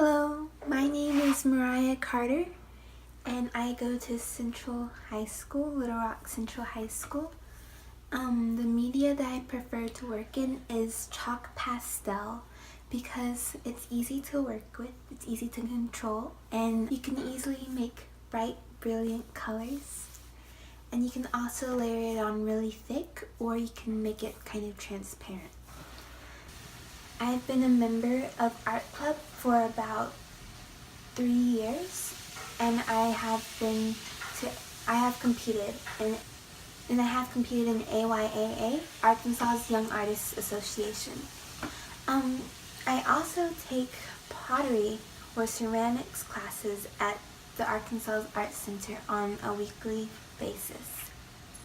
Hello, my name is Mariah Carter and I go to Little Rock Central High School. The media that I prefer to work in is chalk pastel because it's easy to work with, it's easy to control, and you can easily make bright, brilliant colors. And you can also layer it on really thick, or you can make it kind of transparent. I've been a member of art club for about 3 years, and I have competed in AYAA, Arkansas Young Artists Association. I also take pottery or ceramics classes at the Arkansas Art Center on a weekly basis.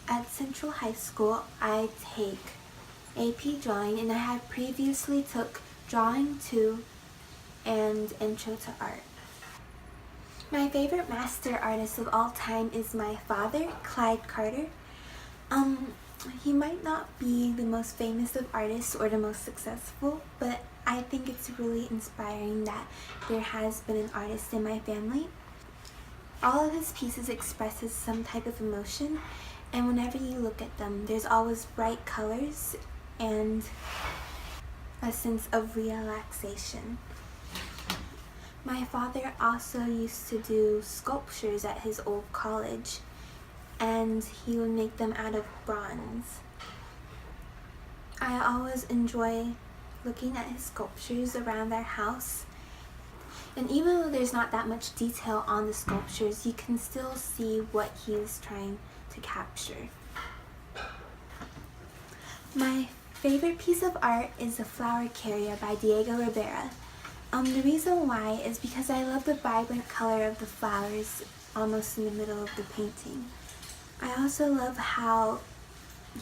At Central High School, I take AP Drawing, and I had previously took Drawing 2 and Intro to Art. My favorite master artist of all time is my father, Clyde Carter. He might not be the most famous of artists or the most successful, but I think it's really inspiring that there has been an artist in my family. All of his pieces expresses some type of emotion, and whenever you look at them, there's always bright colors and a sense of relaxation. My father also used to do sculptures at his old college, and he would make them out of bronze. I always enjoy looking at his sculptures around our house, and even though there's not that much detail on the sculptures, you can still see what he's trying to capture. My favorite piece of art is The Flower Carrier by Diego Rivera. The reason why is because I love the vibrant color of the flowers almost in the middle of the painting. I also love how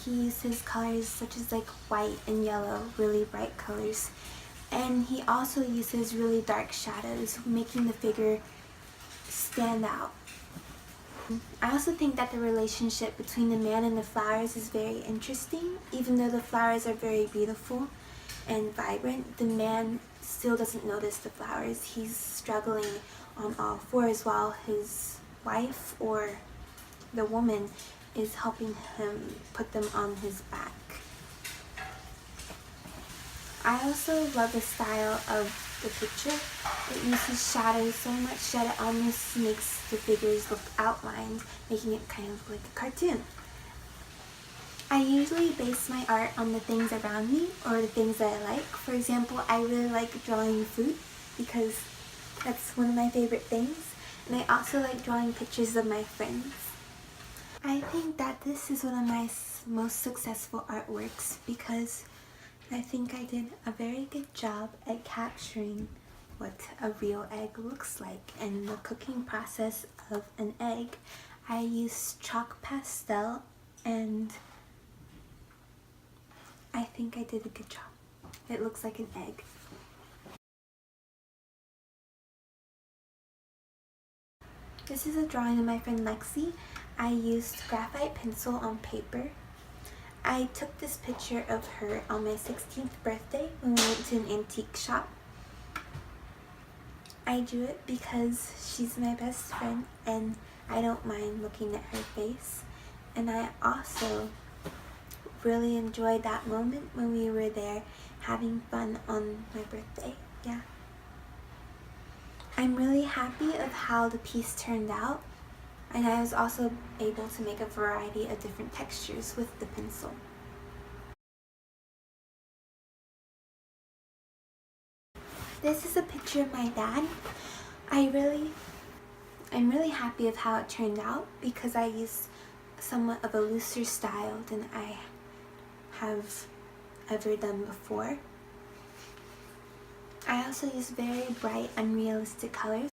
he uses colors such as like white and yellow, really bright colors. And he also uses really dark shadows, making the figure stand out. I also think that the relationship between the man and the flowers is very interesting. Even though the flowers are very beautiful and vibrant, the man still doesn't notice the flowers. He's struggling on all fours while his wife or the woman is helping him put them on his back. I also love the style of the picture. It uses shadows so much that it almost makes the figures look outlined, making it kind of like a cartoon. I usually base my art on the things around me or the things that I like. For example, I really like drawing food because that's one of my favorite things. And I also like drawing pictures of my friends. I think that this is one of my most successful artworks because I think I did a very good job at capturing what a real egg looks like. And the cooking process of an egg, I used chalk pastel, and I think I did a good job. It looks like an egg. This is a drawing of my friend Lexi. I used graphite pencil on paper. I took this picture of her on my 16th birthday when we went to an antique shop. I drew it because she's my best friend and I don't mind looking at her face. And I also really enjoyed that moment when we were there having fun on my birthday. Yeah. I'm really happy of how the piece turned out, and I was also able to make a variety of different textures with the pencil. This is a picture of my dad. I'm really happy of how it turned out because I used somewhat of a looser style than I have ever done before. I also use very bright, unrealistic colors.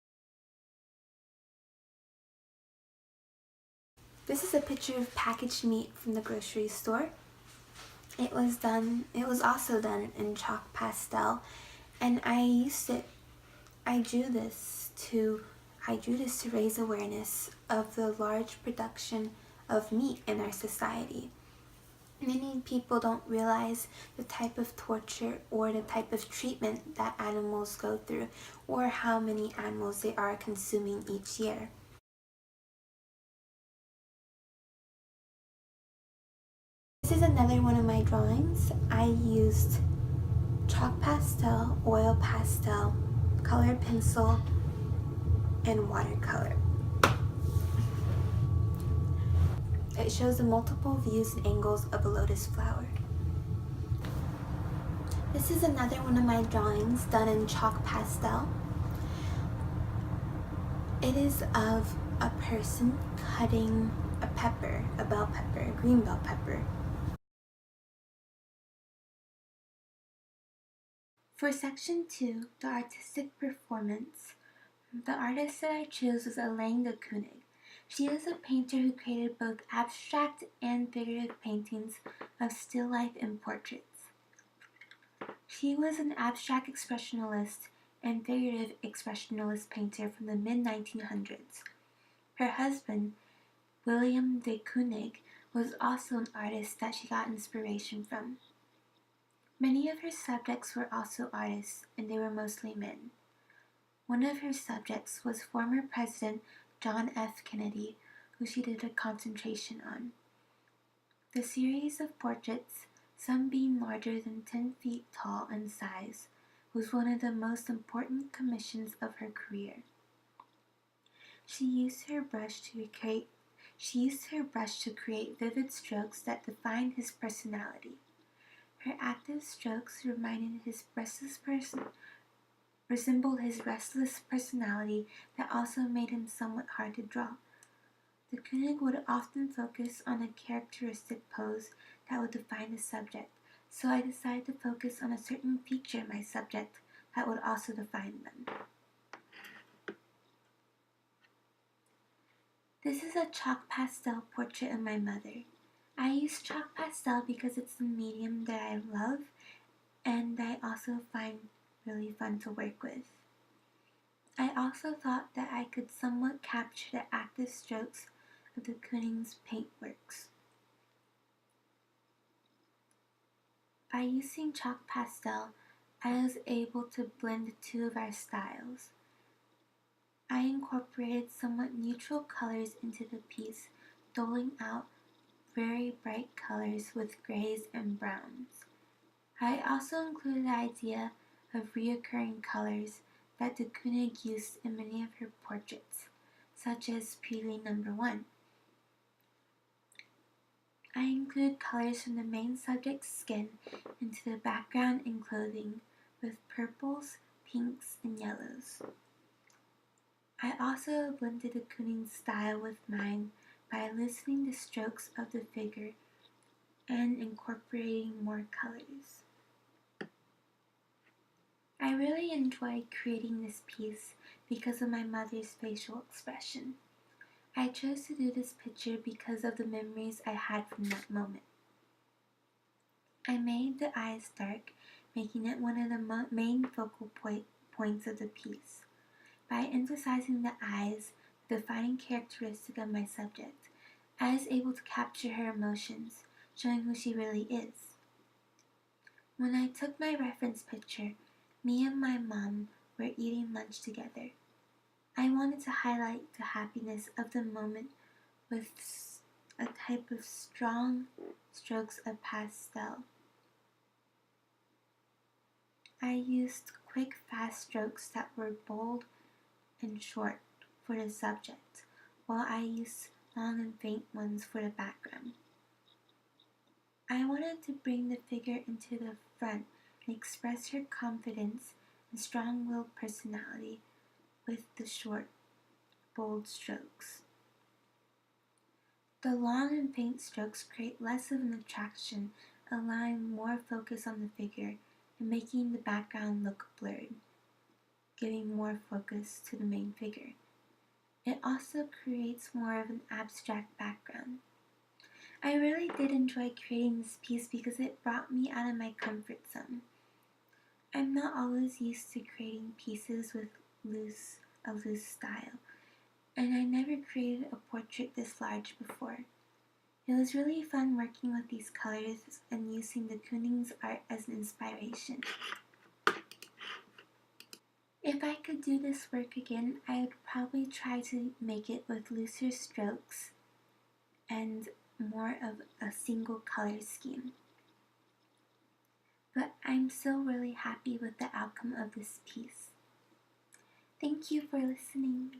This is a picture of packaged meat from the grocery store. It was also done in chalk pastel, and I drew this to raise awareness of the large production of meat in our society. Many people don't realize the type of torture or the type of treatment that animals go through, or how many animals they are consuming each year. This is another one of my drawings. I used chalk pastel, oil pastel, colored pencil, and watercolor. It shows the multiple views and angles of a lotus flower. This is another one of my drawings done in chalk pastel. It is of a person cutting a pepper, a bell pepper, a green bell pepper. For section 2, the artistic performance, the artist that I chose was Elaine de Kooning. She was a painter who created both abstract and figurative paintings of still life and portraits. She was an abstract expressionist and figurative expressionist painter from the mid-1900s. Her husband, William de Kooning, was also an artist that she got inspiration from. Many of her subjects were also artists, and they were mostly men. One of her subjects was former President John F. Kennedy, who she did a concentration on. The series of portraits, some being larger than 10 feet tall in size, was one of the most important commissions of her career. She used her brush to create vivid strokes that defined his personality. Her active strokes resembled his restless personality that also made him somewhat hard to draw. The Kooning would often focus on a characteristic pose that would define the subject, so I decided to focus on a certain feature of my subject that would also define them. This is a chalk pastel portrait of my mother. I use chalk pastel because it's a medium that I love and I also find really fun to work with. I also thought that I could somewhat capture the active strokes of the Kooning's paintworks. By using chalk pastel, I was able to blend the two of our styles. I incorporated somewhat neutral colors into the piece, doling out very bright colors with grays and browns. I also included the idea of reoccurring colors that de Kooning used in many of her portraits, such as Prelude No. 1. I include colors from the main subject's skin into the background and clothing with purples, pinks, and yellows. I also blended de Kooning's style with mine by loosening the strokes of the figure and incorporating more colors. I really enjoyed creating this piece because of my mother's facial expression. I chose to do this picture because of the memories I had from that moment. I made the eyes dark, making it one of the main focal points of the piece. By emphasizing the eyes, the defining characteristic of my subject, I was able to capture her emotions, showing who she really is. When I took my reference picture, me and my mom were eating lunch together. I wanted to highlight the happiness of the moment with a type of strong strokes of pastel. I used quick, fast strokes that were bold and short for the subject, while I used long and faint ones for the background. I wanted to bring the figure into the front and express her confidence and strong-willed personality with the short, bold strokes. The long and faint strokes create less of an attraction, allowing more focus on the figure and making the background look blurred, giving more focus to the main figure. It also creates more of an abstract background. I really did enjoy creating this piece because it brought me out of my comfort zone. I'm not always used to creating pieces with a loose style, and I never created a portrait this large before. It was really fun working with these colors and using de Kooning's art as an inspiration. If I could do this work again, I would probably try to make it with looser strokes and more of a single color scheme. But I'm still really happy with the outcome of this piece. Thank you for listening.